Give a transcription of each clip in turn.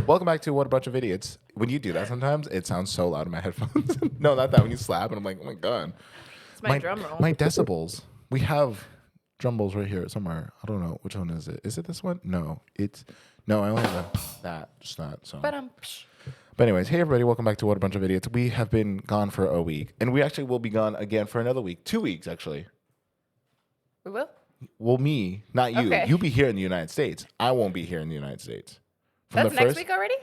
Welcome back to What a Bunch of Idiots. When you do that sometimes, it sounds so loud in my headphones. No, not that. When you slap, and I'm like, oh my God. It's my drum roll. My decibels. We have drum rolls right here somewhere. I don't know. Which one is it? Is it this one? No. I only have that. Just that. So. But anyways, hey everybody, welcome back to What a Bunch of Idiots. We have been gone for a week. And we actually will be gone again for another week. 2 weeks, actually. We will? Well, me, not you. Okay. You'll be here in the United States. I won't be here in the United States. That's next week already?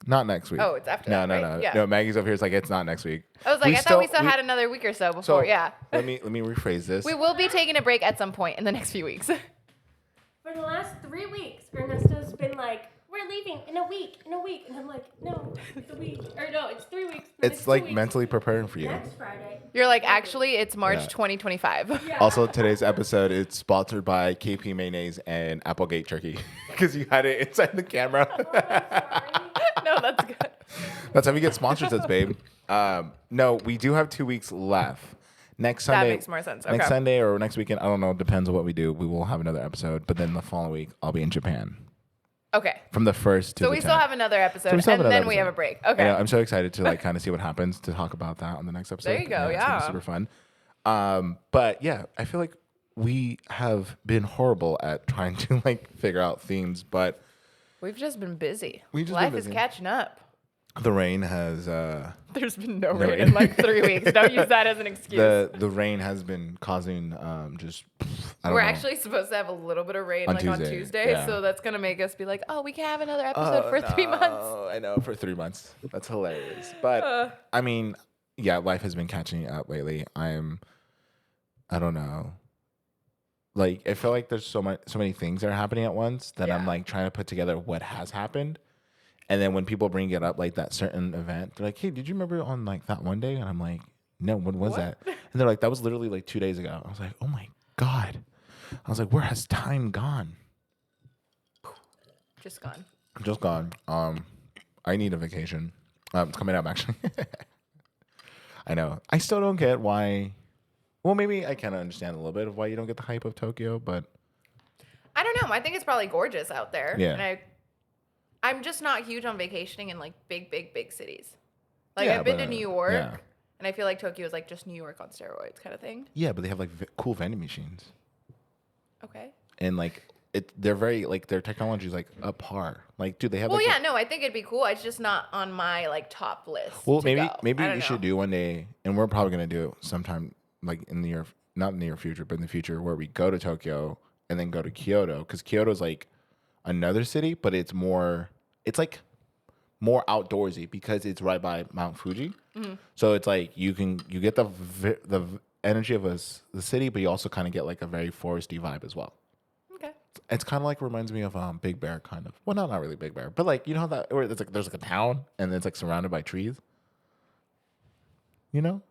Not next week. Oh, it's after that, right? No. Yeah. No, Maggie's over here. It's like, it's not next week. I was like, I thought we still had another week or so before. Yeah. Let me rephrase this. We will be taking a break at some point in the next few weeks. For the last 3 weeks, Ernesto's been like, we're leaving in a week. And I'm like, no, it's a week. Or no, it's 3 weeks. It's like mentally preparing for you. Next Friday. You're like, actually, it's March 2025. Yeah. Also, today's episode is sponsored by KP Mayonnaise and Applegate Turkey because you had it inside the camera. Oh, I'm sorry. No, that's good. That's how we get sponsorships, babe. No, we do have 2 weeks left. Next Sunday. That makes more sense. Next Okay. Sunday or next weekend, I don't know. Depends on what we do. We will have another episode, but then the following week, I'll be in Japan. Okay. From the 1st to So the we 10th. still have another episode, So we still have and another then we episode. have a break. Okay. Yeah, I'm so excited to like kind of see what happens to talk about that on the next episode. There you go, It's gonna be yeah. super fun. But yeah, I feel like we have been horrible at trying to like figure out themes, but We've just been busy. We've just Life been is busy. catching up. the rain has There's been no rain in like 3 weeks. Don't use that as an excuse. the rain has been causing I don't We're know. actually supposed to have a little bit of rain On on Tuesday, Tuesday, yeah. so that's gonna make us be like, oh, we can have another episode for 3 months. Oh, I know, for 3 months. That's hilarious. But I mean, yeah, life has been catching up lately. I don't know. Like I feel like there's so many things that are happening at once that I'm Yeah. like trying to put together what has happened. And then when people bring it up, like that certain event, they're like, "Hey, did you remember on like that one day?" And I'm like, "No, when was that?" And they're like, "That was literally like 2 days ago." I was like, "Oh my God!" I was like, "Where has time gone?" Just gone. Just gone. I need a vacation. It's coming up actually. I know. I still don't get why. Well, maybe I kind of understand a little bit of why you don't get the hype of Tokyo, but I don't know. I think it's probably gorgeous out there. Yeah. And I'm just not huge on vacationing in like big cities. Like Yeah, I've been but, to New York, yeah. and I feel like Tokyo is like just New York on steroids kind of thing. yeah, but they have like cool vending machines, Okay. and like they're very like their technology is like up par. Like, dude, they have. Well, like, yeah, no, I think it'd be cool. It's just not on my like top list. Well, to maybe go. maybe I we don't should know. do one day, and we're probably gonna do it sometime like in the near, not in the near future, but in the future, where we go to Tokyo and then go to Kyoto, because Kyoto's like another city, but it's like more outdoorsy because it's right by Mount Fuji. Mm-hmm. So it's like you get the energy of the city, but you also kind of get like a very foresty vibe as well. Okay. It's kind of like reminds me of Big Bear, kind of. Well, not really Big Bear, but like you know how that where there's like a town and then it's like surrounded by trees. You know,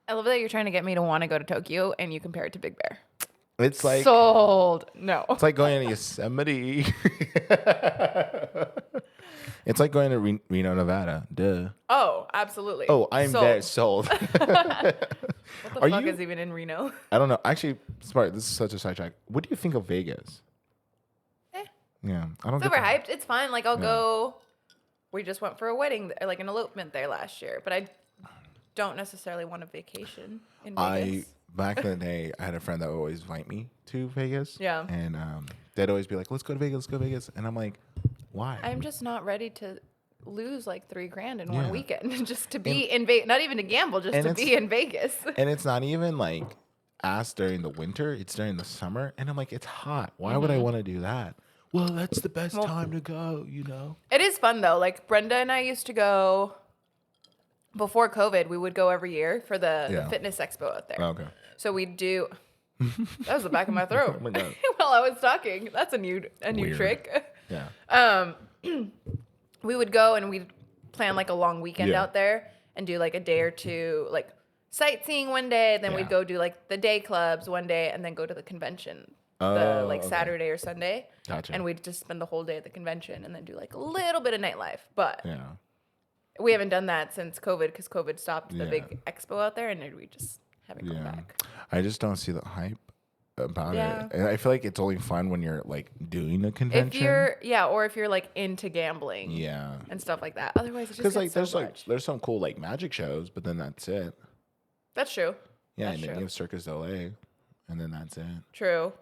I love that you're trying to get me to want to go to Tokyo, and you compare it to Big Bear. it's like Sold. No. it's like going to Yosemite. It's like going to Reno, Nevada. Duh. Oh, absolutely. Oh, I'm Sold. there. Sold. What the Are fuck you- is even in Reno? I don't know. Actually, smart. This is such a sidetrack. What do you think of Vegas? Eh. Yeah, I don't. It's get overhyped. It's fine. Like I'll Yeah. go. We just went for a wedding, like an elopement there last year, but I don't necessarily want a vacation in Vegas. Back in the day, I had a friend that would always invite me to Vegas. Yeah. And they'd always be like, "Let's go to Vegas. Let's go to Vegas." And I'm like, "Why?" I'm just not ready to lose like $3,000 in Yeah. one weekend just to be in Vegas. Not even to gamble, just and to it's- be in Vegas. And it's not even like ass during the winter. It's during the summer. And I'm like, it's hot. Why would I want to do that? Well, that's the best time to go, you know? It is fun though. Like Brenda and I used to go before COVID. We would go every year for the Yeah. fitness expo out there. Okay. So we'd do. That was the back of my throat. Oh my God. While I was talking, that's a new Weird. trick. Yeah. We would go and we'd plan like a long weekend Yeah. out there and do like a day or two, like sightseeing one day. Then Yeah. we'd go do like the day clubs one day and then go to the convention Oh, like okay. Saturday or Sunday. Gotcha. And we'd just spend the whole day at the convention and then do like a little bit of nightlife. But Yeah. we haven't done that since COVID because COVID stopped the Yeah. big expo out there and then we just haven't come Yeah. back. I just don't see the hype. about it. And I feel like it's only fun when you're like doing a convention. Or if you're like into gambling. Yeah. And stuff like that. Otherwise, it's just like so much. there's some cool like magic shows, but then that's it. That's true. Yeah, and then you have Circus du Soleil, and then that's it. True.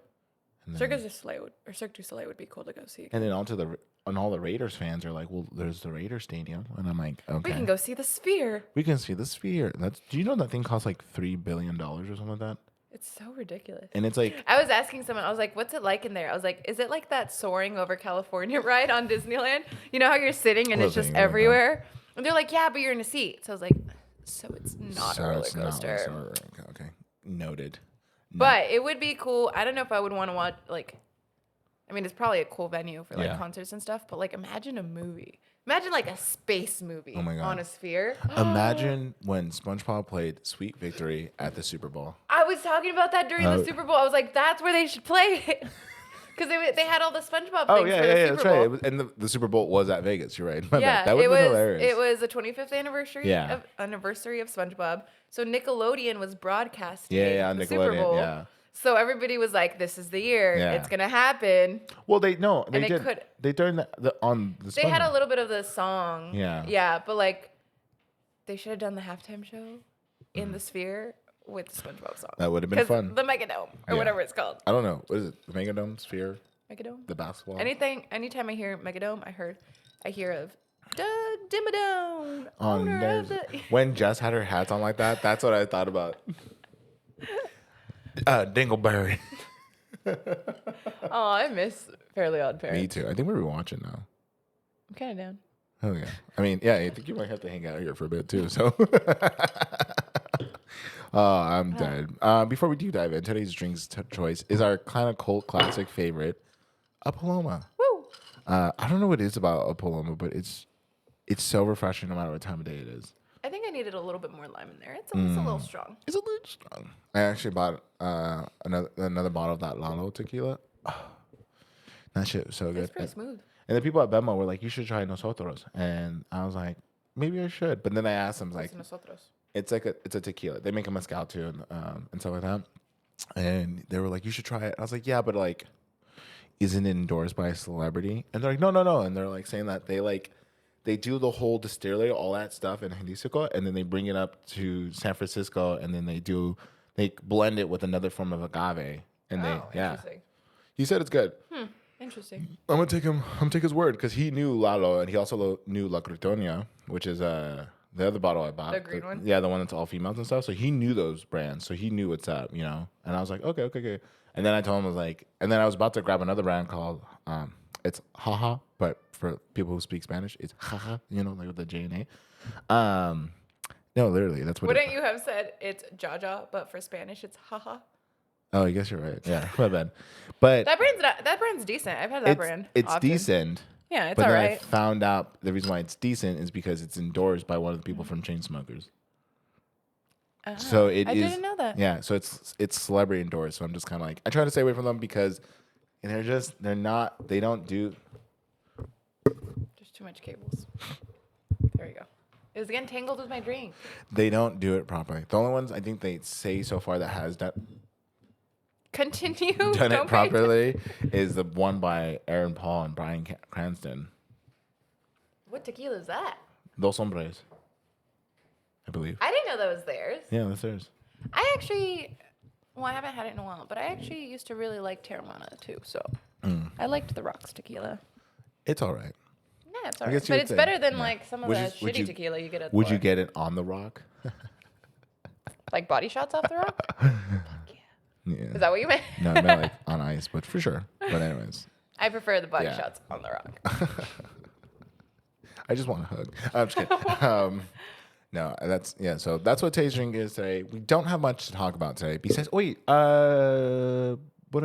Cirque du Soleil would be cool to go see. And then all the Raiders fans are like, well, there's the Raiders Stadium, and I'm like, okay, we can go see the Sphere. We can see the Sphere. Do you know that thing costs like $3 billion or something like that? It's so ridiculous. And it's like, I was asking someone, I was like, what's it like in there? I was like, is it like that soaring over California ride on Disneyland? You know how you're sitting and it's just everywhere? And they're like, yeah, but you're in a seat. So I was like, so it's not a roller coaster. Okay. Noted. But it would be cool. I don't know if I would want to watch, like, I mean, it's probably a cool venue for like concerts and stuff, but like imagine a movie. Imagine like a space movie on a Sphere. Imagine when SpongeBob played Sweet Victory at the Super Bowl. I was talking about that during the Super Bowl. I was like, that's where they should play it. Because they had all the SpongeBob things for the Super Bowl. That's right. And the Super Bowl was at Vegas. You're right. That would be hilarious. It was the 25th anniversary of SpongeBob. So Nickelodeon was broadcasting the Super Bowl. Yeah. So everybody was like, "This is the year. It's gonna happen." Well, they did. They turned on the. They had a little bit of the song. Yeah. Yeah, but like, they should have done the halftime show in the Sphere with the SpongeBob song. That would have been fun. The Megadome or whatever it's called. I don't know. What is it? The Megadome, Sphere? Megadome. The basketball. Anytime I hear Megadome, I hear of Doug Dimmadome. When Jess had her hats on like that, that's what I thought about. Dingleberry. Oh, I miss Fairly Odd Parents. Me too. I think we're rewatching now. I'm kind of down. Oh yeah. I mean, yeah. I think you might have to hang out here for a bit too. So. I'm dead. Before we do dive in, today's drinks choice is our kind of cult classic favorite, a Paloma. Woo! I don't know what it is about a Paloma, but it's so refreshing no matter what time of day it is. I think I needed a little bit more lime in there. It's a little strong. It's a little strong. I actually bought another bottle of that Lalo tequila. Oh, that shit was so good. It's pretty smooth. And the people at Bemo were like, "You should try Nosotros," and I was like, "Maybe I should." But then I asked them, like, Nosotros? It's a tequila. They make a mezcal too, and stuff like that. And they were like, "You should try it." I was like, "Yeah, but like, isn't it endorsed by a celebrity?" And they're like, "No." And they're like saying that they do the whole distillery, all that stuff in Jalisco, and then they bring it up to San Francisco, and then they blend it with another form of agave, and interesting. He said it's good. Interesting. I'm gonna take his word because he knew Lalo, and he also knew La Cretonia, which is the other bottle I bought. The green one? Yeah, the one that's all females and stuff. So he knew those brands. So he knew what's up, you know. And I was like, okay. And then I told him, and then I was about to grab another brand called, it's Haha, but for people who speak Spanish, it's Haha, you know, like with the J and A. No, literally, that's what. Wouldn't you have said it's Jaja, but for Spanish, it's Haha? Oh, I guess you're right. Yeah, my bad. But that brand's decent. I've had that brand. It's often. decent. Yeah, it's but all then right. I found out the reason why it's decent is because it's endorsed by one of the people from Chainsmokers. So I didn't know that. Yeah, so it's celebrity endorsed. So I'm just kind of like, I try to stay away from them because they don't do. There's too much cables. There you go. It was getting tangled with my drink. They don't do it properly. The only ones I think they say so far that has done it properly is the one by Aaron Paul and Bryan Cranston. What tequila is that? Dos Hombres, I believe. I didn't know that was theirs. Yeah, that's theirs. I haven't had it in a while, but I actually used to really like Terramana too. So I liked the Rocks tequila. It's all right. Yeah, it's all right. But it's better than like some of the shitty tequila you get at the Would bar. you get it on the rock? Like Body Shots off the rock? Yeah. Is that what you meant? No, I meant like on ice, but for sure. But anyways. I prefer the Body Shots on the rock. I just want a hug. I'm just kidding. No, so that's what today's drink is today. We don't have much to talk about today. Besides, what did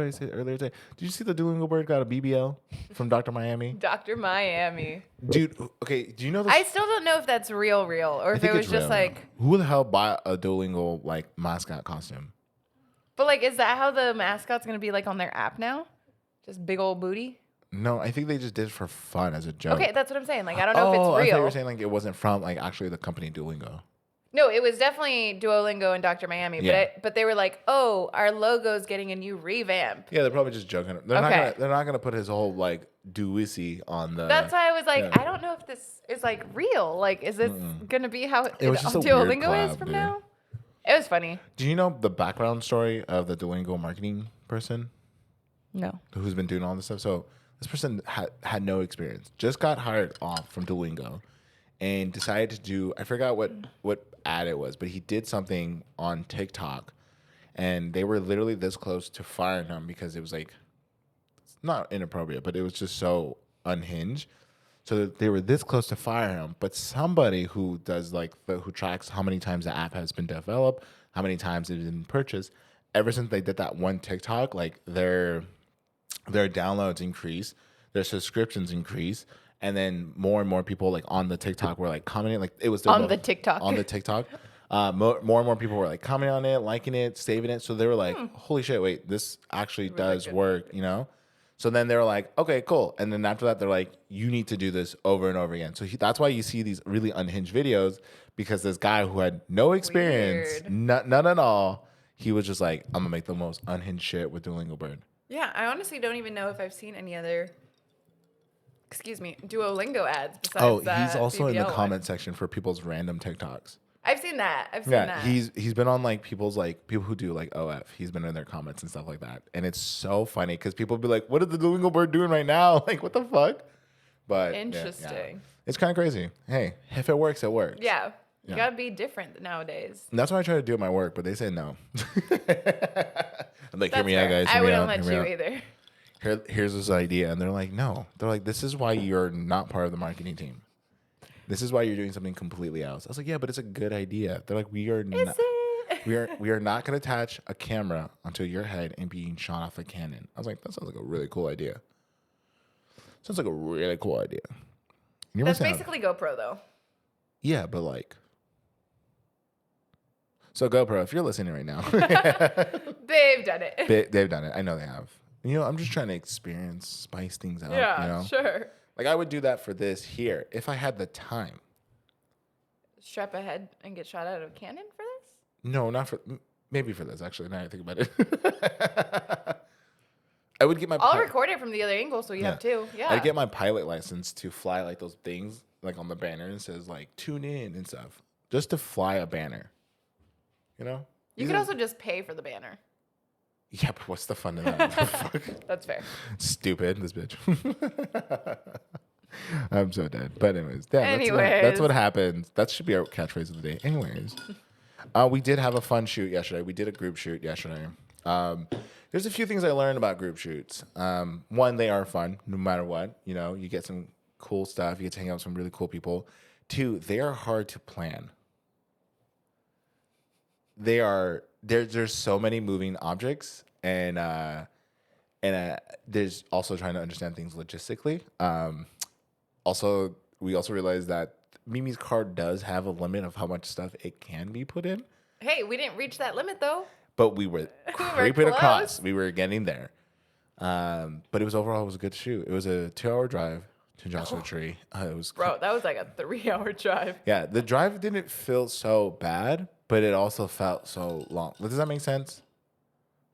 I say earlier today? Did you see the Duolingo bird got a BBL from Dr. Miami? Dr. Miami. Dude, okay, do you know this? I still don't know if that's real, or if it was just like... Who the hell bought a Duolingo, like, mascot costume? But, like, is that how the mascot's going to be, like, on their app now? Just big old booty? No, I think they just did it for fun as a joke. Okay, that's what I'm saying. Like, I don't know if it's real. I thought you were saying, like, it wasn't from, like, actually the company Duolingo. No, it was definitely Duolingo and Dr. Miami, but they were like, "Oh, our logo's getting a new revamp." Yeah, they're probably just joking. They're not gonna put his whole like Dewisi on the. That's why I was like, I don't know if this is like real. Like, is this gonna be how it was just a weird Duolingo collab, is from dude. now? It was funny. Do you know the background story of the Duolingo marketing person? No. Who's been doing all this stuff? So this person had no experience, just got hired off from Duolingo, and decided to do, I forgot what ad it was, but he did something on TikTok, and they were literally this close to firing him because it was like, it's not inappropriate, but it was just so unhinged. So they were this close to fire him, but somebody who does like who tracks how many times the app has been developed, how many times it's been purchased, ever since they did that one TikTok, like their downloads increase, their subscriptions increase, and then more and more people like on the TikTok were like commenting, like it was on the TikTok. More and more people were like commenting on it, liking it, saving it. So they were like, "Holy shit! Wait, this actually does work," you know. So then they were like, "Okay, cool." And then after that, they're like, "You need to do this over and over again." So that's why you see these really unhinged videos, because this guy who had no experience, none at all, he was just like, "I'm gonna make the most unhinged shit with Duolingo Bird." Yeah, I honestly don't even know if I've seen any other, Duolingo ads besides that. He's also in the BBL comment section for people's random TikToks. I've seen that. I've seen that. He's been on like people's like people who do like OF. He's been in their comments and stuff like that, and it's so funny because people be like, "What is the Duolingo Bird doing right now? Like, what the fuck?" But interesting. It's kind of crazy. Hey, if it works, it works. Yeah. You gotta be different nowadays. And that's why I try to do at my work, but they say no. I'm like, hear me out, guys. I wouldn't let you either. Here's this idea, and they're like, no. They're like, this is why you're not part of the marketing team. This is why you're doing something completely else. I was like, yeah, but it's a good idea. They're like, we are not going to attach a camera onto your head and being shot off a cannon. I was like, that sounds like a really cool idea. Sounds like a really cool idea. That's basically GoPro, though. Yeah, but like. So GoPro, if you're listening right now. They've done it. They've done it. I know they have. You know, I'm just trying to spice things out. Yeah, you know? Sure. Like, I would do that for this here if I had the time. Strap ahead and get shot out of a cannon for this? No, not for... Maybe for this, actually, now I think about it. I would get my... I'll record it from the other angle, so you have two. Yeah. I'd get my pilot license to fly, like, those things, like, on the banner and says, like, tune in and stuff. Just to fly a banner. You know? You could also just pay for the banner. Yeah, but what's the fun in that? That's fair. Stupid, this bitch. I'm so dead. But anyways, that's what happens. That should be our catchphrase of the day. Anyways, we did have a fun shoot yesterday. We did a group shoot yesterday. There's a few things I learned about group shoots. One, they are fun, no matter what. You know, you get some cool stuff. You get to hang out with some really cool people. Two, they are hard to plan. There's so many moving objects, and there's also trying to understand things logistically. We also realized that Mimi's car does have a limit of how much stuff it can be put in. Hey, we didn't reach that limit though. But we were creeping across. We were getting there. But it was a good shoot. It was a 2-hour drive to Joshua Tree. That was like a 3-hour drive. Yeah, the drive didn't feel so bad, but it also felt so long. Does that make sense?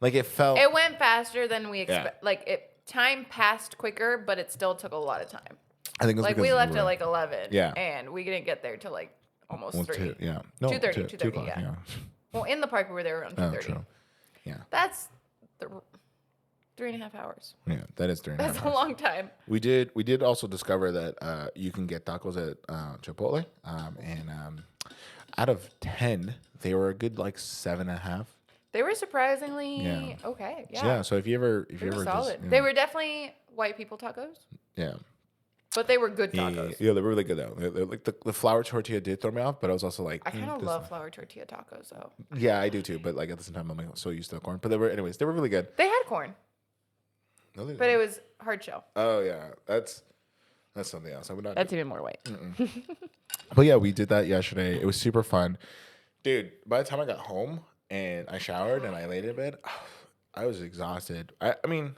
Like it went faster than we expect. Yeah. Like time passed quicker, but it still took a lot of time. I think it was like we left at like 11. Yeah. And we didn't get there till like almost 3. Yeah. No, 2:30. 2:30. Yeah. Well, in the park we were there around 2:30. True. Yeah. That's 3.5 hours. Yeah, that is 3.5 hours. That's a long time. We did also discover that you can get tacos at Chipotle, and out of 10, they were a good like 7.5. They were surprisingly okay. Yeah. Yeah. So if you ever solid. They were definitely white people tacos. Yeah. But they were good tacos. Yeah, they were really good though. They're like the flour tortilla did throw me off, but I was also like, I kind of love flour tortilla tacos though. Yeah, I do too. But like at the same time, I'm like so used to the corn. But they were really good. They had corn. No, but it was hard shell. Oh yeah, that's something else. I would not. That's even more white. But yeah, we did that yesterday. It was super fun, dude. By the time I got home and I showered and I laid in bed, I was exhausted. I mean,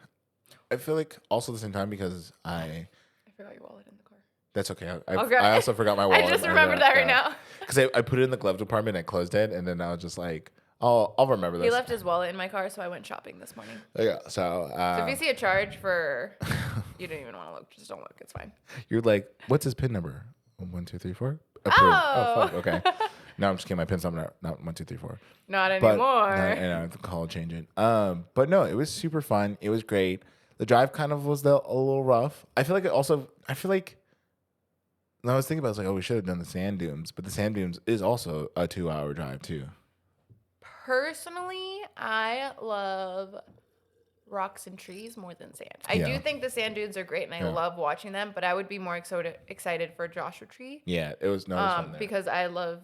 I feel like also at the same time because I forgot your wallet in the car. That's okay. I also forgot my wallet. I just remembered that right now. Because I put it in the glove department and closed it, and then I was just like, I'll remember this. He left his wallet in my car, so I went shopping this morning. Yeah. So if you see a charge for, you don't even want to look. Just don't look. It's fine. You're like, what's his PIN number? 1, 2, 3, 4. Approved. Oh, fuck. Okay. No, I'm just kidding. My PIN's not 1, 2, 3, 4. Not anymore. I have to call change it. But no, it was super fun. It was great. The drive kind of was a little rough. I feel like I was thinking about it, I was like, oh, we should have done the sand dunes, but the sand dunes is also a 2-hour drive too. Personally, I love rocks and trees more than sand. I do think the sand dunes are great, and I love watching them, but I would be more excited for Joshua Tree. Yeah, it was fun there. Because I love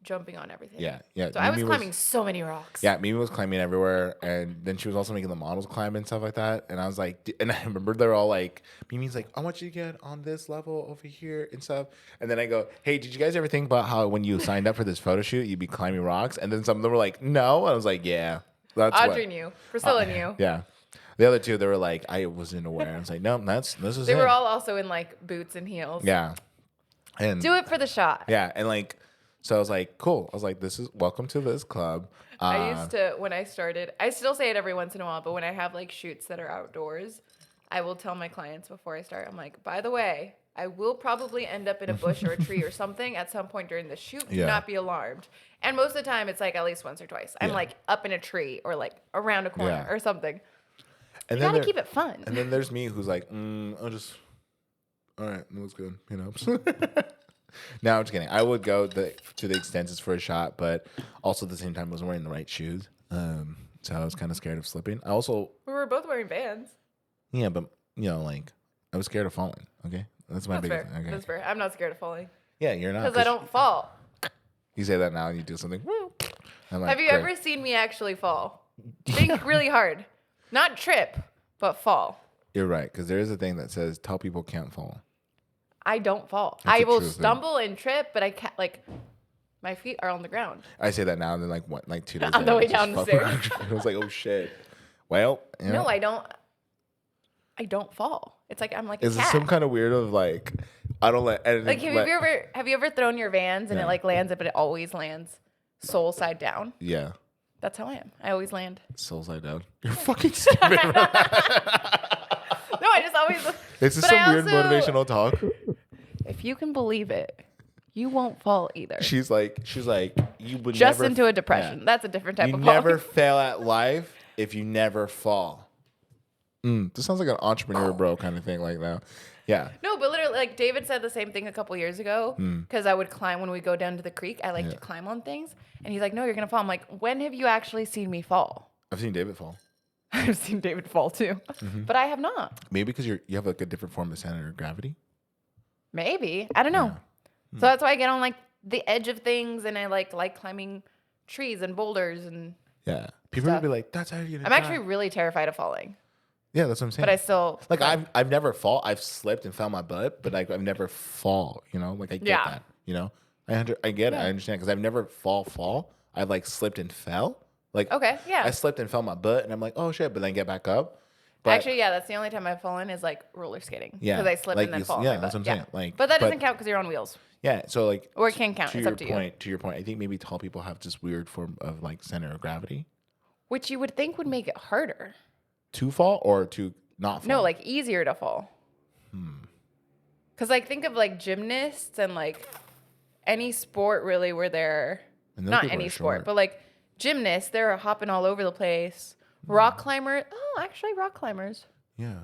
jumping on everything. Yeah. So I was climbing so many rocks. Yeah, Mimi was climbing everywhere, and then she was also making the models climb and stuff like that. And I was like, and I remember they're all like, Mimi's like, I want you to get on this level over here and stuff. And then I go, hey, did you guys ever think about how when you signed up for this photo shoot, you'd be climbing rocks? And then some of them were like, no. And I was like, yeah. That's Audrey knew. Priscilla knew. Yeah. The other two, they were like, I wasn't aware. I was like, no, this is They were all also in like boots and heels. Yeah. And do it for the shot. Yeah. And like, so I was like, cool. I was like, welcome to this club. I used to, when I started, I still say it every once in a while, but when I have like shoots that are outdoors, I will tell my clients before I start, I'm like, by the way, I will probably end up in a bush or a tree or something at some point during the shoot. Do not be alarmed. And most of the time, it's like at least once or twice. I'm like up in a tree or like around a corner or something. And you gotta keep it fun. And then there's me who's like, all right, that was good, you know. No, I'm just kidding. I would go to the extensions for a shot, but also at the same time, I wasn't wearing the right shoes. So I was kind of scared of slipping. We were both wearing Vans. Yeah, but, like, I was scared of falling, okay? That's my biggest thing. Okay. That's fair. I'm not scared of falling. Yeah, you're not. Because I don't fall. You say that now and you do something. Like, have you ever seen me actually fall? Think really hard. Not trip, but fall. You're right, because there is a thing that says, tell people can't fall. I don't fall. I will stumble and trip, but I can't, like, my feet are on the ground. I say that now, and then, like, 2 days on the way down the stairs. I was like, oh, shit. Well, No, I don't fall. It's like, I'm like a cat. Is it some kind of weird of, like, I don't let anything... Like, have you ever thrown your Vans and it, like, lands, but it always lands soul side down? Yeah. That's how I am. I always land. Soul side down. You're fucking stupid. No, I just always... This is some weird motivational talk. If you can believe it, you won't fall either. She's like, you would just never into a depression. Yeah. That's a different type of fall. You never fail at life if you never fall. This sounds like an entrepreneur bro kind of thing, like that. Yeah. No, but literally, like David said the same thing a couple years ago because I would climb when we go down to the creek. I like to climb on things, and he's like, "No, you're gonna fall." I'm like, "When have you actually seen me fall?" I've seen David fall. I've seen David fall too, but I have not. Maybe because you have like a different form of center of gravity. Maybe. I don't know. Yeah. So that's why I get on like the edge of things and I like climbing trees and boulders and people would be like, that's how you're gonna I'm actually really terrified of falling. Yeah, that's what I'm saying. But I still like I've never fall. I've slipped and found my butt, but I've never fall, you know? Like I get that, you know? I get it. I understand because I've never fall. I've like slipped and fell. Like I slipped and fell my butt and I'm like, "Oh shit," but then get back up. But actually, that's the only time I've fallen is like roller skating. Yeah, because I slip and then fall. Yeah, that's what I'm saying. Like, but that doesn't count because you're on wheels. Yeah, so like, or it can count. It's up to you. To your point, I think maybe tall people have this weird form of like center of gravity, which you would think would make it harder to fall or to not fall. No, like easier to fall. Because like think of like gymnasts and like any sport really where they're not any sport, but like gymnasts, they're hopping all over the place. Rock climbers. Oh, actually, rock climbers. Yeah.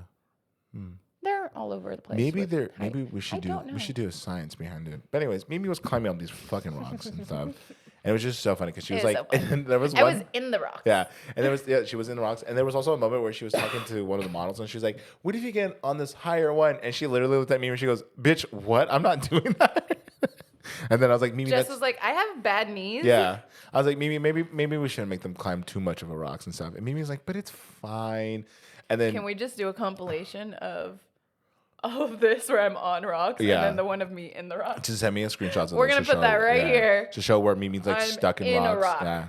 They're all over the place. Maybe we should do a science behind it. But anyways, Mimi was climbing up these fucking rocks and stuff. And it was just so funny because she was like, and there was one. I was in the rocks. Yeah. And there was, she was in the rocks. And there was also a moment where she was talking to one of the models and she was like, what if you get on this higher one? And she literally looked at me and she goes, bitch, what? I'm not doing that. And then I was like, Mimi, Jess was like, I have bad knees. Yeah. I was like, Mimi, maybe we shouldn't make them climb too much of a rocks and stuff. And Mimi was like, but it's fine. And then can we just do a compilation of all of this where I'm on rocks and then the one of me in the rocks? Just send me a screenshot. We're going to put that right here. To show where Mimi's like stuck in rocks. A rock. Yeah.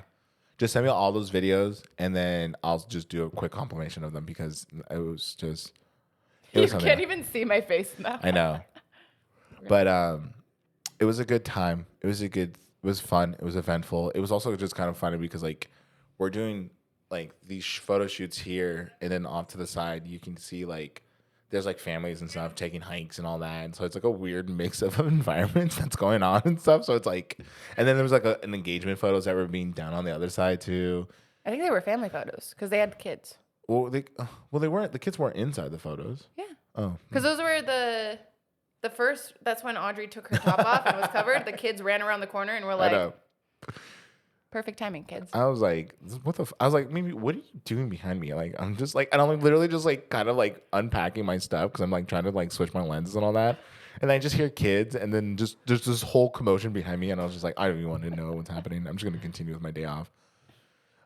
Just send me all those videos and then I'll just do a quick compilation of them because it was just... You can't even see my face now. I know. But it was a good time. It was fun. It was eventful. It was also just kind of funny because like we're doing like these photo shoots here, and then off to the side you can see like there's like families and stuff taking hikes and all that, and so it's like a weird mix of environments that's going on and stuff. So it's like, and then there was like an engagement photos that were being done on the other side too. I think they were family photos because they had kids. Well, they weren't. The kids weren't inside the photos. Yeah. Oh. Because those were the first. That's when Audrey took her top off and was covered. The kids ran around the corner and were like, "Perfect timing, kids." I was like, "What the?" I was like, "Mimi, what are you doing behind me?" Like, I'm just like, and I'm like literally just like kind of like unpacking my stuff because I'm like trying to like switch my lenses and all that, and I just hear kids, and then just there's this whole commotion behind me, and I was just like, I don't even want to know what's happening. I'm just gonna continue with my day off.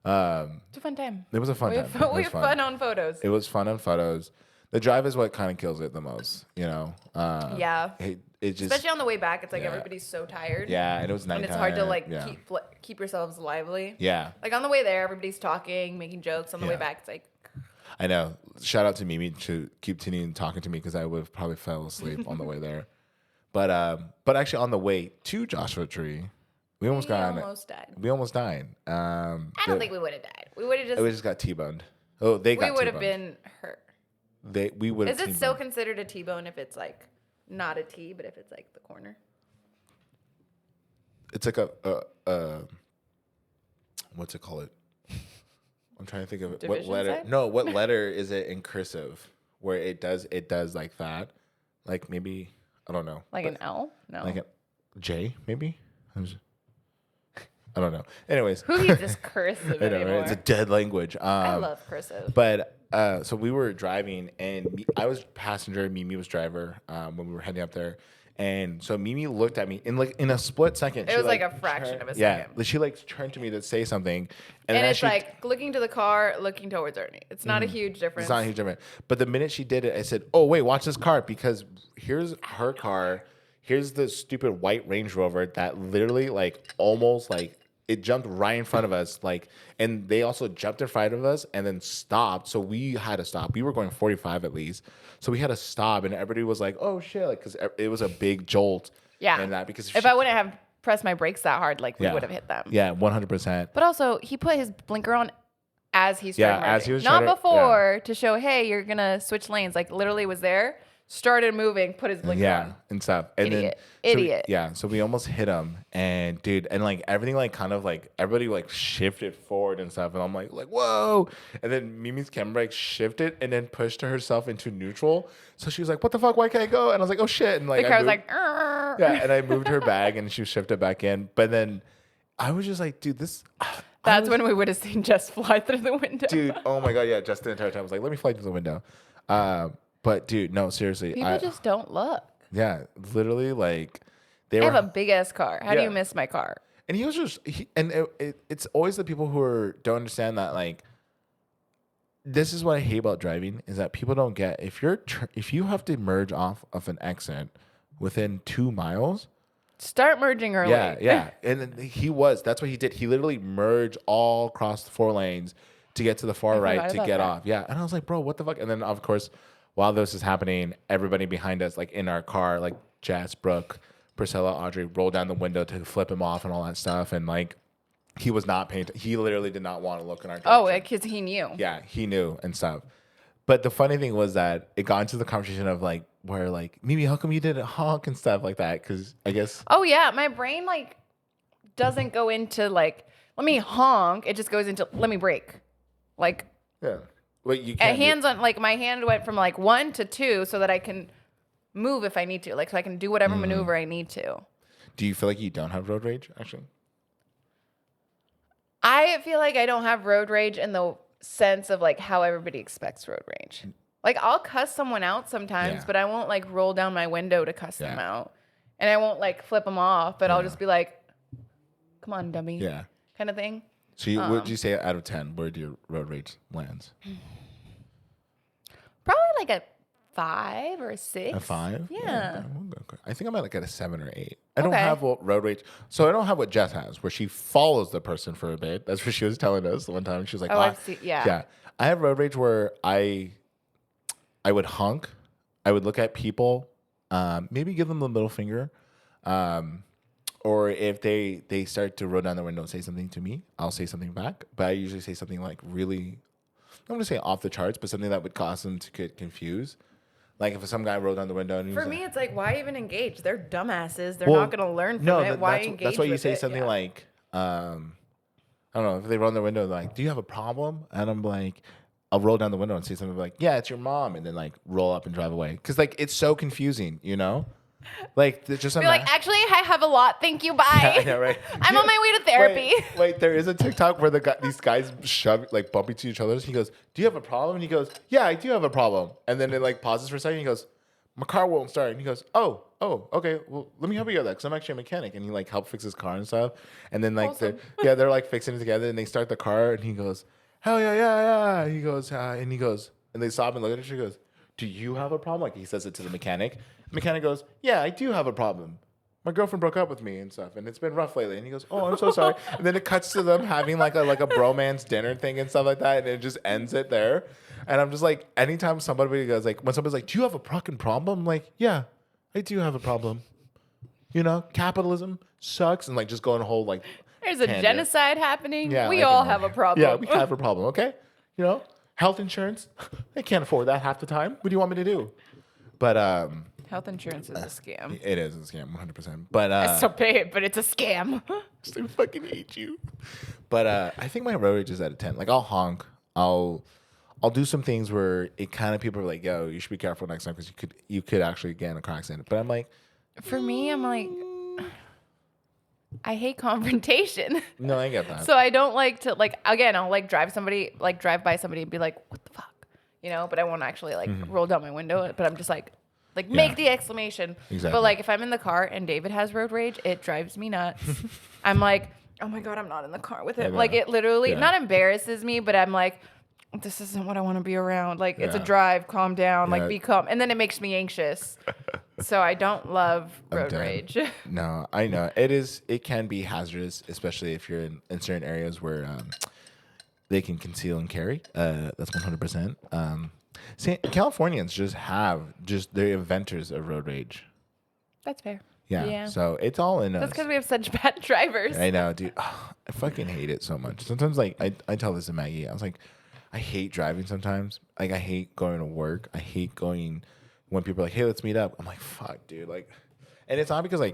It's a fun time. It was a fun time. We have fun on photos. It was fun on photos. The drive is what kind of kills it the most, you know. Yeah. It just, especially on the way back, it's like everybody's so tired. Yeah, and it was nighttime. And it's hard to like keep yourselves lively. Yeah. Like on the way there, everybody's talking, making jokes. On the way back, it's like. I know. Shout out to Mimi to keep talking to me because I would have probably fell asleep on the way there. But actually on the way to Joshua Tree, we almost died. We almost died. I don't think we would have died. We would have just. We just got T-boned. Oh, they got T-boned. We would have been hurt. We would. Is it still considered a T-bone if it's like not a T, but if it's like the corner? It's like a what's it called? I'm trying to think of it. What letter? Side? No, what letter is it in cursive where it does like that? Like maybe I don't know. Like an L? No. Like a J maybe? I don't know. Anyways, who needs this cursive anymore? Right? It's a dead language. I love cursive. But so we were driving, and I was passenger, Mimi was driver when we were heading up there. And so Mimi looked at me in a split second. It was like a fraction of a second. Yeah, she like turned to me to say something, and it's like looking to the car, looking towards Ernie. It's not a huge difference. It's not a huge difference. But the minute she did it, I said, "Oh wait, watch this car because here's her car. Here's the stupid white Range Rover that literally like almost like." It jumped right in front of us, like, and they also jumped in front of us and then stopped. So we had to stop. We were going 45 at least, so we had to stop. And everybody was like, "Oh shit!" Like, because it was a big jolt. Yeah. And that because if I wouldn't have pressed my brakes that hard, like we would have hit them. Yeah, 100%. But also, he put his blinker on as he started merging. As he was not before to show, hey, you're gonna switch lanes. Like literally was there. Started moving, put his blinker on. And stuff. And Idiot. So we almost hit him, and dude, and like everything, like kind of like everybody like shifted forward and stuff, and I'm like whoa, and then Mimi's camera like shifted and then pushed herself into neutral, so she was like, what the fuck, why can't I go? And I was like, oh shit, and like the car was like, Arr. Yeah, and I moved her bag, and she shifted back in, but then I was just like, dude, this. That's when we would have seen Jess fly through the window. Dude, oh my god, yeah, just the entire time I was like, let me fly through the window. But dude, no, seriously. People just don't look. Yeah, literally, like I have a big ass car. How do you miss my car? And he was just, it's always the people who don't understand that. Like, this is what I hate about driving is that people don't get if you have to merge off of an exit within 2 miles. Start merging early. Yeah, and that's what he did. He literally merged all across the 4 lanes to get to the far right to get off. Yeah, and I was like, bro, what the fuck? And then of course, while this is happening, everybody behind us, like in our car, like Jess, Brooke, Priscilla, Audrey, rolled down the window to flip him off and all that stuff. And like, he was not paying. He literally did not want to look in our direction. Oh, because he knew. Yeah, he knew and stuff. But the funny thing was that it got into the conversation of like, where like, Mimi, how come you didn't honk and stuff like that? Because I guess. Oh yeah, my brain like doesn't go into like, let me honk. It just goes into let me brake. Like. Yeah. Well, you can't. Hands on, like my hand went from like 1 to 2 so that I can move if I need to, like so I can do whatever maneuver I need to. Do you feel like you don't have road rage, actually? I feel like I don't have road rage in the sense of like how everybody expects road rage. Like I'll cuss someone out sometimes, but I won't like roll down my window to cuss them out, and I won't like flip them off, but I'll just be like, "Come on, dummy," kind of thing. So what would you say out of 10? Where do your road rage lands? Probably like a 5 or a 6. A 5? Yeah. Okay. I think I'm at like at a 7 or 8. I don't have road rage. So I don't have what Jess has, where she follows the person for a bit. That's what she was telling us one time. She was like, I've seen, yeah. I have road rage where I would honk. I would look at people. maybe give them the middle finger. Or if they start to roll down the window and say something to me, I'll say something back. But I usually say something like really, I'm going to say off the charts, but something that would cause them to get confused. Like if some guy rolled down the window and for me, it's like, why even engage? They're dumbasses. They're not going to learn from it. Why engage? That's why you say something like, I don't know, if they roll down the window, they're like, do you have a problem? And I'm like, I'll roll down the window and say something like, yeah, it's your mom. And then like roll up and drive away. Because like it's so confusing, you know? Like just be like, actually, I have a lot. Thank you. Bye. Yeah, I know, right? I'm on my way to therapy. Wait, there is a TikTok where these guys bump into each other. He goes, "Do you have a problem?" And he goes, "Yeah, I do have a problem." And then it like pauses for a second. He goes, "My car won't start." And he goes, "Oh, okay. Well, let me help you with that because I'm actually a mechanic." And he like helped fix his car and stuff. And then like awesome. they're like fixing it together. And they start the car. And he goes, "Hell yeah." He goes, and they stop and look at each other. He goes, "Do you have a problem?" Like he says it to the mechanic. The mechanic goes, "Yeah, I do have a problem. My girlfriend broke up with me and stuff, and it's been rough lately." And he goes, "Oh, I'm so sorry." And then it cuts to them having like a bromance dinner thing and stuff like that, and it just ends it there. And I'm just like, anytime somebody goes like, when somebody's like, "Do you have a fucking problem?" I'm like, "Yeah, I do have a problem. You know, capitalism sucks," and like just going a whole like. There's a genocide happening. Yeah, we all have a problem. Yeah, we have a problem. Okay, you know, health insurance. They can't afford that half the time. What do you want me to do? But health insurance is a scam. It is a scam, 100%. But I still pay it, but it's a scam. I fucking hate you. But I think my road rage is at a 10. Like I'll honk. I'll do some things where it kind of people are like, "Yo, you should be careful next time because you could actually get in a car accident." But I'm like, for me, I'm like, I hate confrontation. No, I get that. So I don't like to again. I'll drive by somebody and be like, "What the fuck," you know. But I won't actually roll down my window. But I'm just like make the exclamation. Exactly. But if I'm in the car and David has road rage, it drives me nuts. I'm like, oh my God, I'm not in the car with him. Like it literally not embarrasses me, but I'm like, this isn't what I want to be around. Like it's a drive, calm down, be calm. And then it makes me anxious. So I don't love road rage. No, I know. It can be hazardous, especially if you're in certain areas where they can conceal and carry. That's 100%. Californians they're inventors of road rage. That's fair. Yeah. So it's all in us. That's because we have such bad drivers. I know, dude. I fucking hate it so much. Sometimes, I tell this to Maggie. I was like, I hate driving sometimes. I hate going to work. I hate going when people are like, "Hey, let's meet up." I'm like, fuck, dude. And it's not because I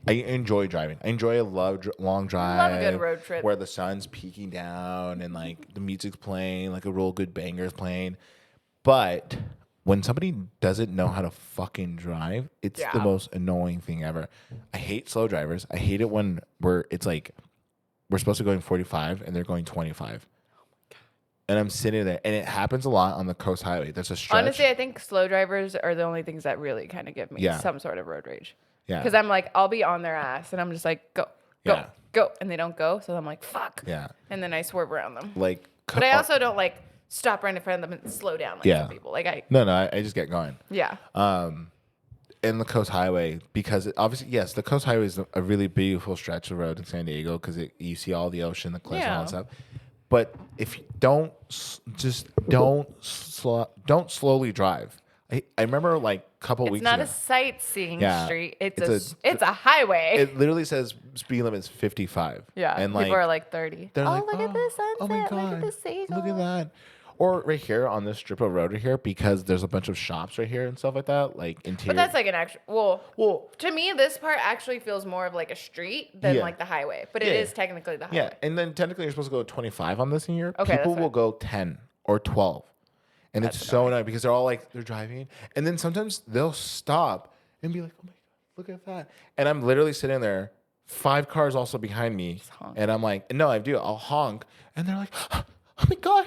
enjoy driving. I enjoy a long drive. Love a good road trip where the sun's peeking down and the music's playing, a real good banger's playing. But when somebody doesn't know how to fucking drive, it's the most annoying thing ever. I hate slow drivers. I hate it when we're supposed to go in 45 and they're going 25. And I'm sitting there, and it happens a lot on the coast highway. There's a stretch. Honestly, I think slow drivers are the only things that really kind of give me some sort of road rage. Yeah. Because I'm like, I'll be on their ass, and I'm just like, go, and they don't go, so I'm like, fuck. Yeah. And then I swerve around them. But I also don't stop right in front of them and slow down some people. No, I just get going. Yeah. In the coast highway, because obviously, yes, the coast highway is a really beautiful stretch of road in San Diego because you see all the ocean, the cliffs, and all that stuff. But if you don't slowly drive. I remember a couple weeks ago. It's not a sightseeing street. It's a highway. It literally says speed limit is 55. Yeah. And people are like 30. They're look at the sunset. Oh my God. Look at the seagulls. Look at that. Or right here on this strip of road right here, because there's a bunch of shops right here and stuff like that, interior. But that's an actual. Well, to me, this part actually feels more of a street than the highway. But it is technically the highway. Yeah, and then technically you're supposed to go 25 on this in here. Okay, people will go 10 or 12, and it's so annoying because they're all they're driving, and then sometimes they'll stop and be like, "Oh my God, look at that!" And I'm literally sitting there, 5 cars also behind me, and I'm like, "No, I do. I'll honk," and they're like, "Oh my God!"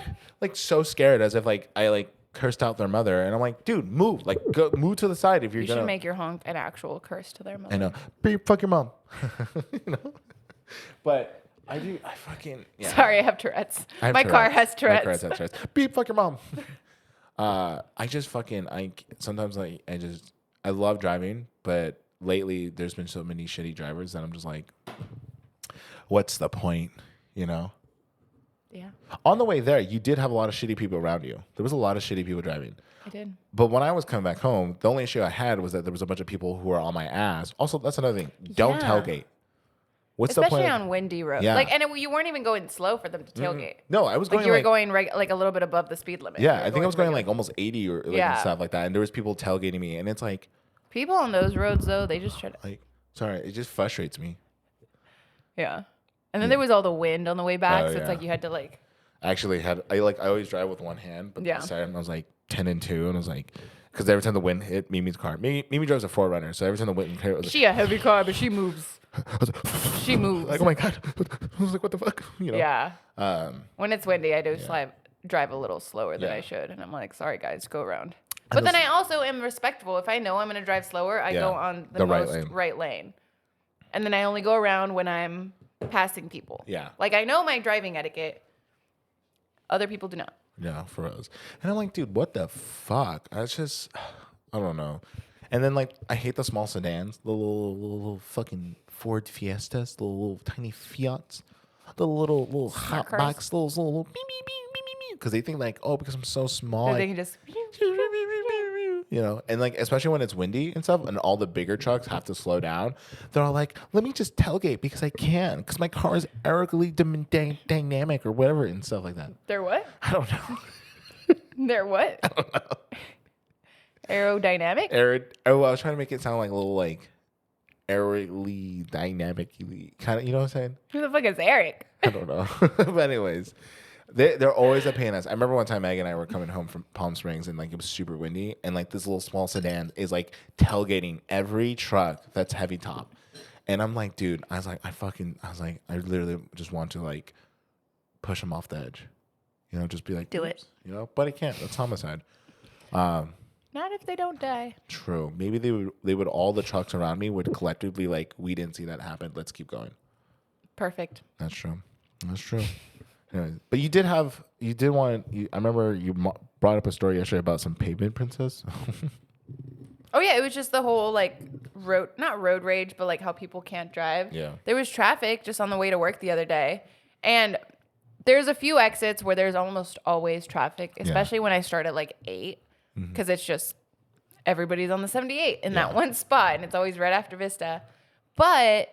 So scared, as if I cursed out their mother, and I'm like, "Dude, move! Go move to the side if you're gonna." You should make your honk an actual curse to their mother. I know. Beep, fuck your mom. But I do. I fucking. Yeah. Sorry, I have Tourette's. My car has Tourette's. My car has Tourette's. Beep, fuck your mom. I just fucking. Sometimes I love driving, but lately there's been so many shitty drivers that I'm just like, what's the point? You know. Yeah. On the way there, you did have a lot of shitty people around you. There was a lot of shitty people driving. I did. But when I was coming back home, the only issue I had was that there was a bunch of people who were on my ass. Also, that's another thing. Don't tailgate. What's Especially the point? on windy roads. Yeah. Like, and you weren't even going slow for them to tailgate. No, I was going like you were going like a little bit above the speed limit. Yeah, I think I was going like almost 80 or like and stuff like that. And there was people tailgating me, and it's like people on those roads though, they just try to sorry, it just frustrates me. Yeah. And then there was all the wind on the way back, so it's like you had to like. I actually had I always drive with one hand, but this time I was like 10 and 2, and I was like. Because every time the wind hit Mimi's car, Mimi drives a 4Runner, so every time the wind hit, she a heavy car, but she moves. She moves. Like, oh my god! I was like, what the fuck? You know? Yeah. When it's windy, I do drive a little slower than I should, and I'm like, sorry guys, go around. But then I also am respectful. If I know I'm gonna drive slower, I go on the most right lane, and then I only go around when I'm passing people. Yeah. Like I know my driving etiquette. Other people do not. Yeah, for us. And I'm like, dude, what the fuck? I don't know. And then like, I hate the small sedans, the little fucking Ford Fiestas, the little tiny Fiats, the little hot box, little beep beep beep beep beep, because they think like, oh, because I'm so small, they can just. You know, and like especially when it's windy and stuff, and all the bigger trucks have to slow down. They're all like, "Let me just tailgate because I can, because my car is aerodynamic dynamic or whatever and stuff like that." They're what? I don't know. They're what? I don't know. Aerodynamic? I was trying to make it sound like a little like aerodynamic kind of. You know what I'm saying? Who the fuck is Eric? I don't know. But anyways. They're always a pain in the ass. I remember one time Meg and I were coming home from Palm Springs and like it was super windy and like this little small sedan is like tailgating every truck that's heavy top. And I'm like, dude, I literally just want to like push them off the edge. You know, just be like, do it. You know, but I can't. That's homicide. Not if they don't die. True. Maybe they would all the trucks around me would collectively like, we didn't see that happen. Let's keep going. Perfect. That's true. Anyways, but I remember you brought up a story yesterday about some pavement princess. Oh yeah, it was just the whole like not road rage, but like how people can't drive. Yeah. There was traffic just on the way to work the other day. And there's a few exits where there's almost always traffic, especially when I start at like 8, because it's just everybody's on the 78 in that one spot, and it's always right after Vista. But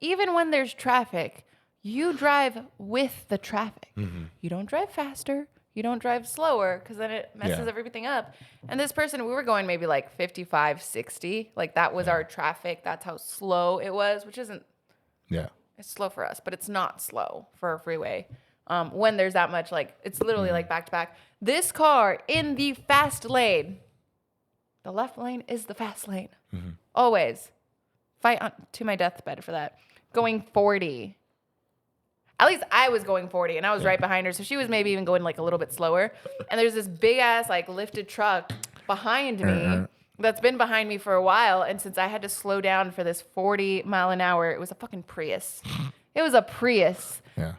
even when there's traffic, you drive with the traffic. You don't drive faster. You don't drive slower because then it messes everything up. And this person, we were going maybe like 55, 60. Like that was our traffic. That's how slow it was, which isn't. Yeah. It's slow for us, but it's not slow for a freeway. When there's that much, like it's literally like back to back. This car in the fast lane, the left lane is the fast lane. Always. Fight to my deathbed for that. Going 40. At least I was going 40 and I was right behind her. So she was maybe even going like a little bit slower. And there's this big ass like lifted truck behind me that's been behind me for a while. And since I had to slow down for this 40 mile an hour, it was a fucking Prius. It was a Prius. Yeah.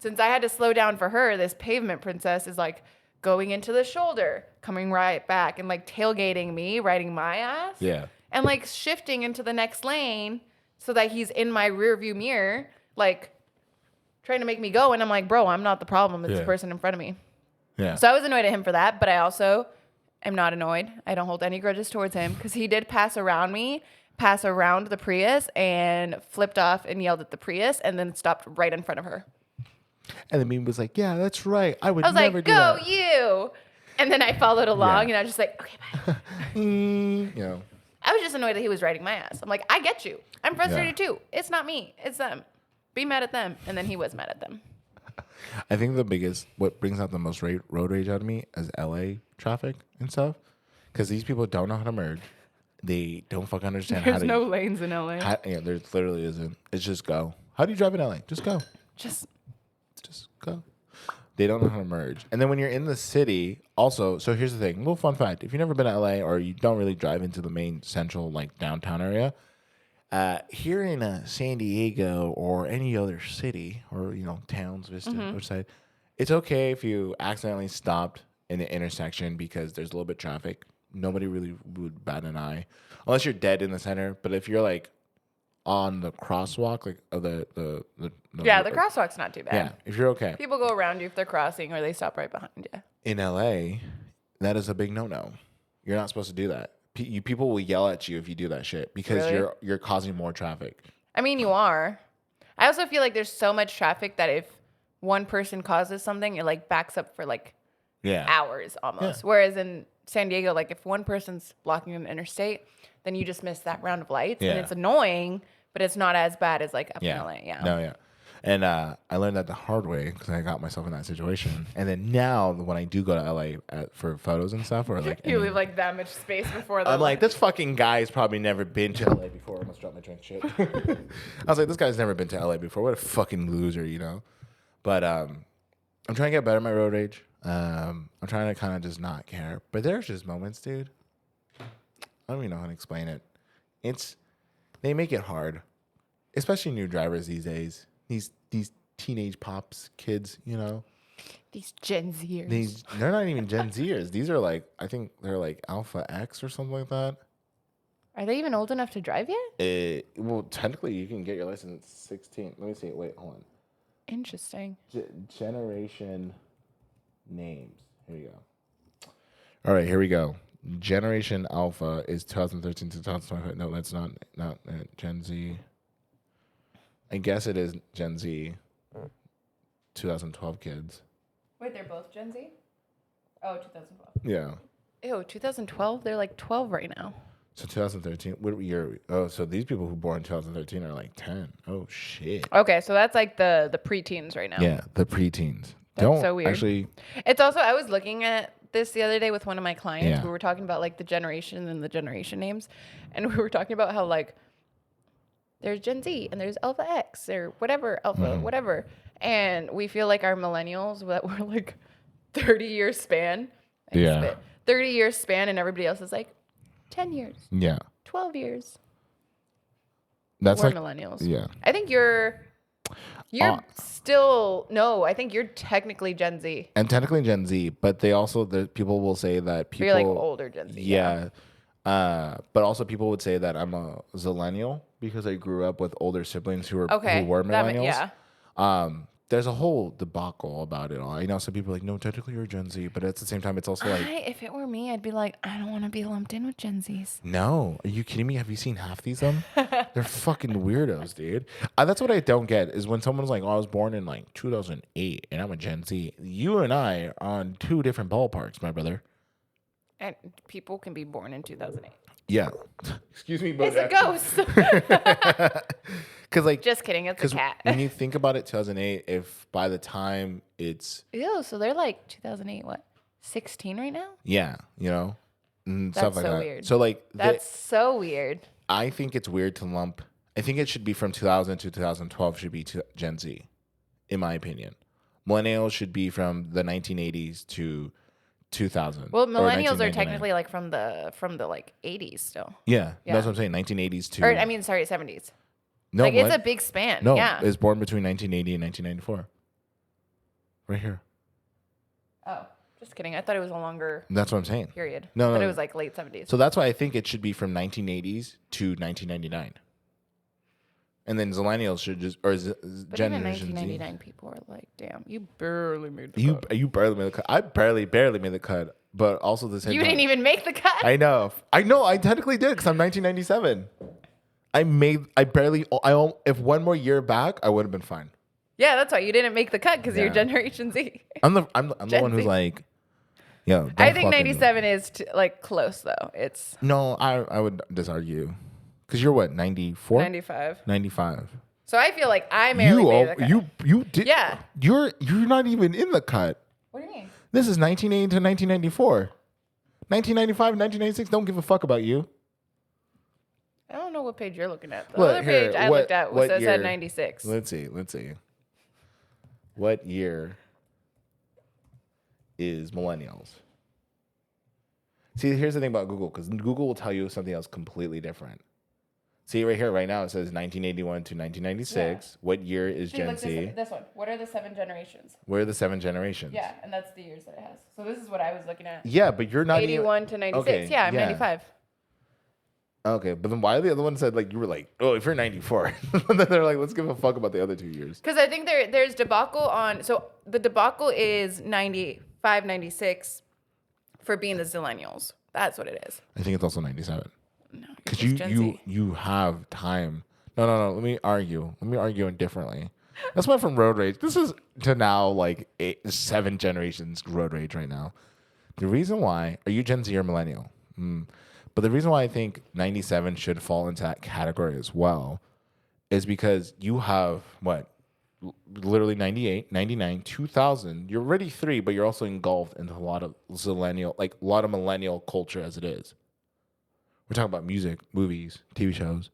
Since I had to slow down for her, this pavement princess is like going into the shoulder, coming right back and like tailgating me, riding my ass. Yeah. And like shifting into the next lane so that he's in my rear view mirror, like trying to make me go. And I'm like, bro, I'm not the problem. It's the person in front of me. Yeah. So I was annoyed at him for that, but I also am not annoyed. I don't hold any grudges towards him because he did pass around the Prius and flipped off and yelled at the Prius and then stopped right in front of her. And the meme was like, yeah, that's right. I was never like, do that. go you. And then I followed along and I was just like, okay, bye. You know. I was just annoyed that he was riding my ass. I'm like, I get you. I'm frustrated too. It's not me. It's them. Be mad at them. And then he was mad at them. I think what brings out the most road rage out of me is LA traffic and stuff. Because these people don't know how to merge. They don't fucking understand There's no lanes in LA. There literally isn't. It's just go. How do you drive in LA? Just go. Just go. They don't know how to merge. And then when you're in the city, also, so here's the thing. Little fun fact. If you've never been to LA or you don't really drive into the main central, like, downtown area, here in San Diego or any other city or, towns, Vista, which side, it's okay if you accidentally stopped in the intersection because there's a little bit of traffic. Nobody really would bat an eye unless you're dead in the center. But if you're like on the crosswalk, like the yeah, the crosswalk's not too bad. Yeah, if you're okay. People go around you if they're crossing, or they stop right behind you. In LA, that is a big no-no. You're not supposed to do that. People will yell at you if you do that shit because Really? you're causing more traffic. I mean, you are. I also feel like there's so much traffic that if one person causes something, it like backs up for like hours almost. Yeah. Whereas in San Diego, like if one person's blocking an interstate, then you just miss that round of lights, and it's annoying, but it's not as bad as like up in LA. Yeah. No, yeah. And I learned that the hard way because I got myself in that situation. And then now when I do go to LA for photos and stuff, or like you leave like that much space before. I'm like, this fucking guy's probably never been to LA before. I almost dropped my drink shit. I was like, this guy's never been to LA before. What a fucking loser, you know. But I'm trying to get better at my road rage. I'm trying to kind of just not care. But there's just moments, dude. I don't even know how to explain it. They make it hard, especially new drivers these days. These teenage pops kids, you know. These Gen Zers. They're not even Gen Zers. These are like, I think they're like Alpha X or something like that. Are they even old enough to drive yet? Well, technically, you can get your license at 16. Let me see. Wait, hold on. Interesting. Generation names. Here we go. All right, here we go. Generation Alpha is 2013 to 2025. No, that's not Gen Z. I guess it is Gen Z. 2012 kids. Wait, they're both Gen Z? Oh, 2012. Yeah. Ew, 2012? They're like 12 right now. So 2013. What year? Oh, so these people who born in 2013 are like 10. Oh shit. Okay, so that's like the preteens right now. Yeah, the preteens. That's so weird. Actually. It's also, I was looking at this the other day with one of my clients. Yeah. We were talking about like the generation and the generation names, and we were talking about how like there's Gen Z and there's Alpha X or whatever, whatever. And we feel like our millennials that were like 30-year span. 30-year span, and everybody else is like 10 years. Yeah. 12 years. We're like millennials. Yeah. I think you're still, no, I think you're technically Gen Z. And technically Gen Z, but people will say that people. You're like older Gen Z. Yeah. But also people would say that I'm a Zillennial because I grew up with older siblings who were millennials. There's a whole debacle about it all. I know some people are like, no, technically you're Gen Z, but at the same time, it's also like... if it were me, I'd be like, I don't want to be lumped in with Gen Zs. No. Are you kidding me? Have you seen half these of them? They're fucking weirdos, dude. That's what I don't get, is when someone's like, oh, I was born in like 2008, and I'm a Gen Z. You and I are on two different ballparks, my brother. And people can be born in 2008. Yeah. Excuse me, but... It's a ghost. Because like, just kidding, it's a cat. When you think about it, 2008, if by the time it's... Ew, so they're like 2008, what, 16 right now? Yeah, you know? That's stuff like so that. Weird. So like... That's so weird. I think it's weird to lump... I think it should be from 2000 to 2012 should be Gen Z, in my opinion. Millennials should be from the 1980s to 2000. Well, millennials are technically like from the like 80s still. Yeah, that's what I'm saying. 1980s to... Or, I mean, sorry, 70s. No, like it's a big span. No, yeah. It's born between 1980 and 1994. Right here. Oh, just kidding. I thought it was a longer... That's what I'm saying. Period. No. But it was like late 70s. So that's why I think it should be from 1980s to 1999. And then Zillennials should just... Or but even 1999 people are like, damn, you barely made the cut. You barely made the cut. I barely made the cut. But also the same You didn't even make the cut? I know. I technically did because I'm 1997. If one more year back, I would have been fine. Yeah, that's why you didn't make the cut because you're Generation Z. I'm the one who's like, yo. I think 97 is like close though. It's no, I would disargue because you're what 94, 95. So I feel like I barely made the cut. You did. Yeah. You're not even in the cut. What do you mean? This is 1980 to 1994. 1995, 1996. Don't give a fuck about you. I don't know what page you're looking at. The other page I looked at said 96. Let's see. What year is millennials? See, here's the thing about Google, because Google will tell you something else completely different. See, right here, right now, it says 1981 to 1996. Yeah. What year is Gen Z? This one. What are the 7 generations? Where are the 7 generations? Yeah, and that's the years that it has. So this is what I was looking at. Yeah, but you're not 81 to 96. Okay, yeah, I'm 95. Okay, but then why the other one said like you were like, oh, if you're 94, then they're like, let's give a fuck about the other 2 years. Because I think there's debacle on. So the debacle is 95, 96 for being the Zillennials. That's what it is. I think it's also 97. No, because you have time. No. Let me argue indifferently. That's why from road rage. This is to now like 7 generations road rage right now. The reason why are you Gen Z or millennial? But the reason why I think 97 should fall into that category as well is because you have what literally 98, 99, 2000. You're already 3, but you're also engulfed into a lot of Zillennial, like a lot of millennial culture as it is. We're talking about music, movies, TV shows.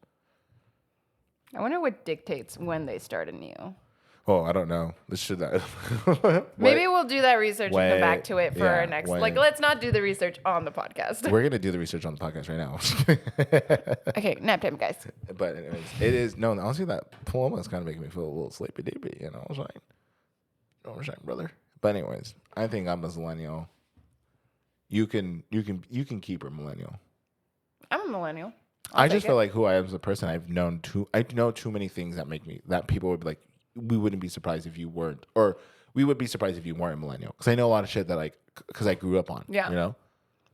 I wonder what dictates when they start anew. Oh, I don't know. This should that. Maybe we'll do that research and come back to it for our next. Like, let's not do the research on the podcast. We're gonna do the research on the podcast right now. Okay, nap time, guys. But anyways, it is no. Honestly, that poem is kind of making me feel a little sleepy deepy. You know what I'm saying? You know what I'm saying, brother? But anyways, I think I'm a millennial. You can keep a millennial. I'm a millennial. I just feel like who I am as a person. I know too many things that people would be like. We wouldn't be surprised if you weren't, or we would be surprised if you weren't a millennial. Because I know a lot of shit that because I grew up on. Yeah. You know.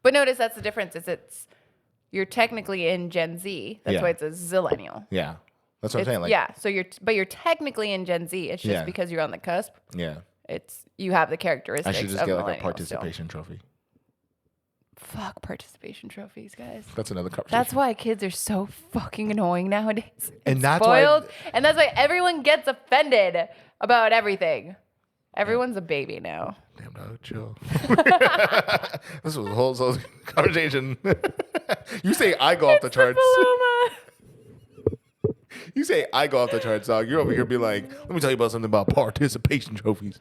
But notice that's the difference. You're technically in Gen Z. That's why it's a Zillennial. Yeah. That's what I'm saying. Like, yeah. So you're technically in Gen Z. It's just because you're on the cusp. Yeah. You have the characteristics. I should just get like a participation trophy. Fuck participation trophies, guys. That's another conversation. That's why kids are so fucking annoying nowadays. And that's spoiled. And that's why everyone gets offended about everything. Everyone's a baby now. Damn dog, chill. This was a whole conversation. You say I go off the charts. You say I go off the charts, dog. You're over here be like, let me tell you about something about participation trophies.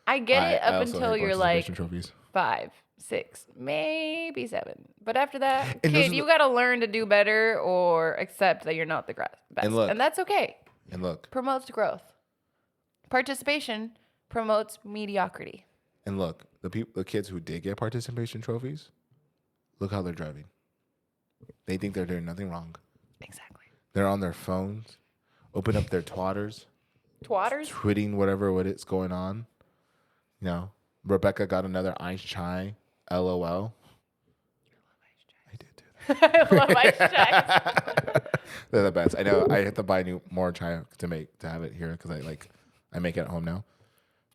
I get it up until you're like trophies. 5, 6, maybe 7. But after that, kid, you got to learn to do better or accept that you're not the best. And that's okay. And look. Promotes growth. Participation promotes mediocrity. And look, the kids who did get participation trophies, look how they're driving. They think they're doing nothing wrong. Exactly. They're on their phones, open up their twatters. Twatters? Tweeting whatever it's going on. You know, Rebecca got another ice chai. LOL. I did too. I love ice chai. They're the best. I know. I have to buy more chai to have it here because I make it at home now.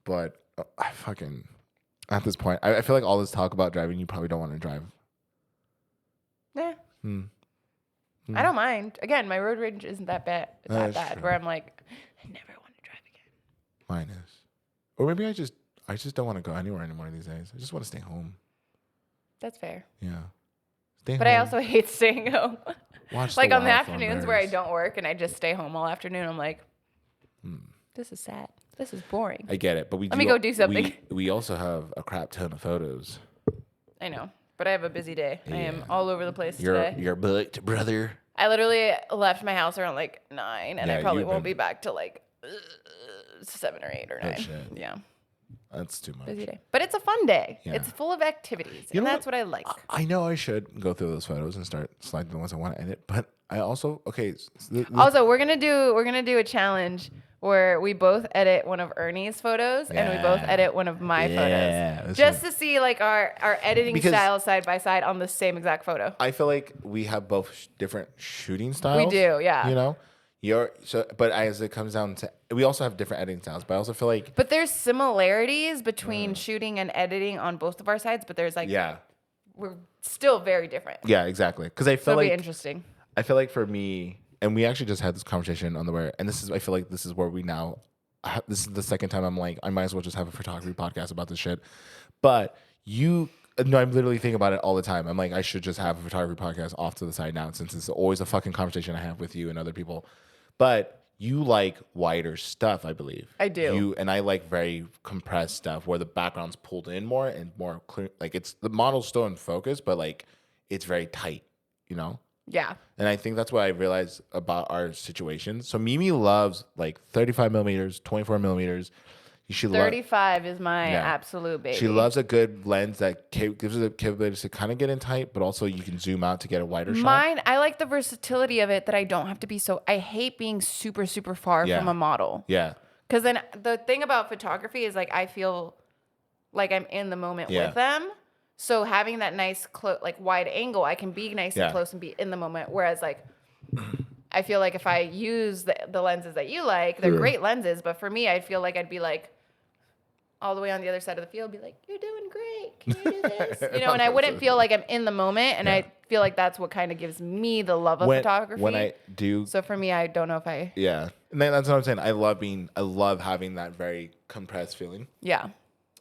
But I fucking at this point, I feel like all this talk about driving, you probably don't want to drive. Yeah. I don't mind. Again, my road rage isn't that bad. It's not bad. Where I'm like, I never want to drive again. Mine is. Or maybe I just don't want to go anywhere anymore these days. I just want to stay home. That's fair. Yeah. But I also hate staying home. Like on the afternoons where I don't work and I just stay home all afternoon, I'm like, this is sad. This is boring. I get it, but let me go do something. We also have a crap ton of photos. I know, but I have a busy day. Yeah. I am all over the place today. You're booked, brother. I literally left my house around like 9, and I probably won't be back till like 7 or 8 or 9. Yeah. That's too much. Busy day. But it's a fun day. Yeah. It's full of activities. And that's what I like. I know I should go through those photos and start sliding the ones I want to edit. But I also also we're gonna do a challenge where we both edit one of Ernie's photos and we both edit one of my photos. Just to see like our editing styles side by side on the same exact photo. I feel like we have both different shooting styles. We do, yeah. You know? But as it comes down to, we also have different editing styles. But I also feel like, but there's similarities between shooting and editing on both of our sides. But there's like, we're still very different. Yeah, exactly. Because I feel like it'll be interesting. I feel like for me, and we actually just had this conversation on the way, and I feel like this is where we now. This is the second time I'm like, I might as well just have a photography podcast about this shit. But I'm literally thinking about it all the time. I'm like, I should just have a photography podcast off to the side now, since it's always a fucking conversation I have with you and other people. But you like wider stuff, I believe. I do. And I like very compressed stuff where the background's pulled in more and more clear. Like the model's still in focus, but like it's very tight, you know? Yeah. And I think that's what I realized about our situation. So Mimi loves like 35 millimeters, 24 millimeters. She 35 is my absolute baby. She loves a good lens that gives her the capability to kind of get in tight, but also you can zoom out to get a wider shot. I like the versatility of it that I don't have to be so. I hate being super, super far from a model. Yeah. Because then the thing about photography is like I feel like I'm in the moment with them. So having that nice like wide angle, I can be nice and close and be in the moment. Whereas like I feel like if I use the lenses that you like, they're great lenses. But for me, I'd feel like I'd be like all the way on the other side of the field, be like, "You're doing great. Can you do this?" And I wouldn't feel like I'm in the moment. And I feel like that's what kind of gives me the love of photography. When I do, so for me, I don't know if I. Yeah, and that's what I'm saying. I love having that very compressed feeling. Yeah.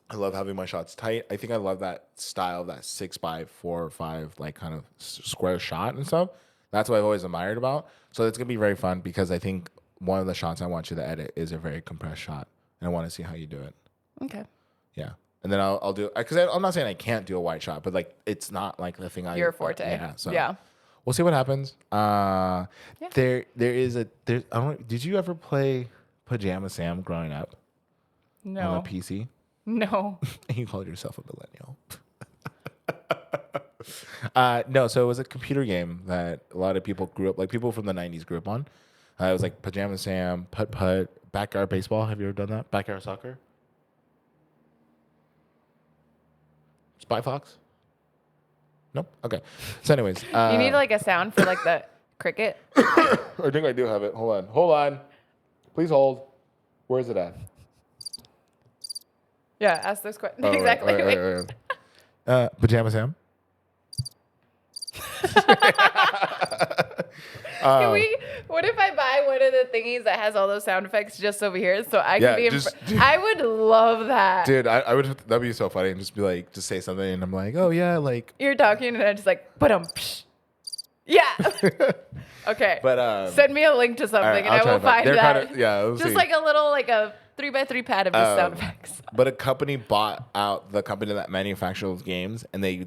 I love having my shots tight. I think I love that style, that 6x4 or 5, like kind of square shot and stuff. That's what I've always admired about. So it's gonna be very fun because I think one of the shots I want you to edit is a very compressed shot, and I want to see how you do it. Okay. Yeah, and then I'll do because I'm not saying I can't do a wide shot, but like it's not like the thing your forte. Yeah. So yeah. We'll see what happens. There is a there. I don't. Did you ever play Pajama Sam growing up? No. On a PC? No. You called yourself a millennial. No, so it was a computer game that a lot of people grew up, like people from the 90s grew up on. It was like Pajama Sam, Putt Putt, Backyard Baseball. Have you ever done that? Backyard Soccer? Spy Fox? Nope. Okay. So anyways. You need like a sound for like the cricket? I think I do have it. Hold on. Please hold. Where is it at? Yeah, ask those questions. Exactly. Right. Pajama Sam? What if I buy one of the thingies that has all those sound effects just over here so I can be I would love that. Dude, I would, that'd be so funny and just be like, just say something and I'm like, oh yeah, like. You're talking and I'm just like, yeah. Okay. But send me a link to something and I will find that. We'll just see. like a little, like a 3x3 pad of just sound effects. But a company bought out the company that manufactured those games and they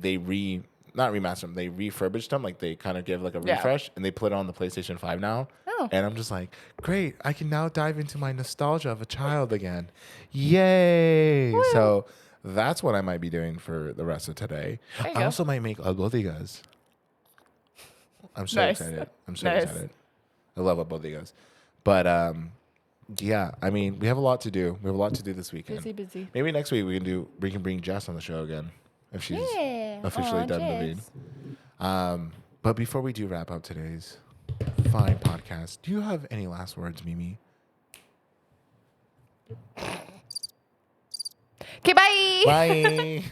not remastered them, they refurbished them. Like they kind of give like a refresh and they put it on the PlayStation 5 now. Oh. And I'm just like, great, I can now dive into my nostalgia of a child again. Yay. Woo. So that's what I might be doing for the rest of today. I also might make albóndigas. I'm so excited. I'm so excited. I love albóndigas. But yeah, I mean, we have a lot to do. We have a lot to do this weekend. Busy. Maybe next week we can bring Jess on the show again if she's officially done the bead. But before we do wrap up today's fine podcast, do you have any last words, Mimi? Okay, bye. Bye.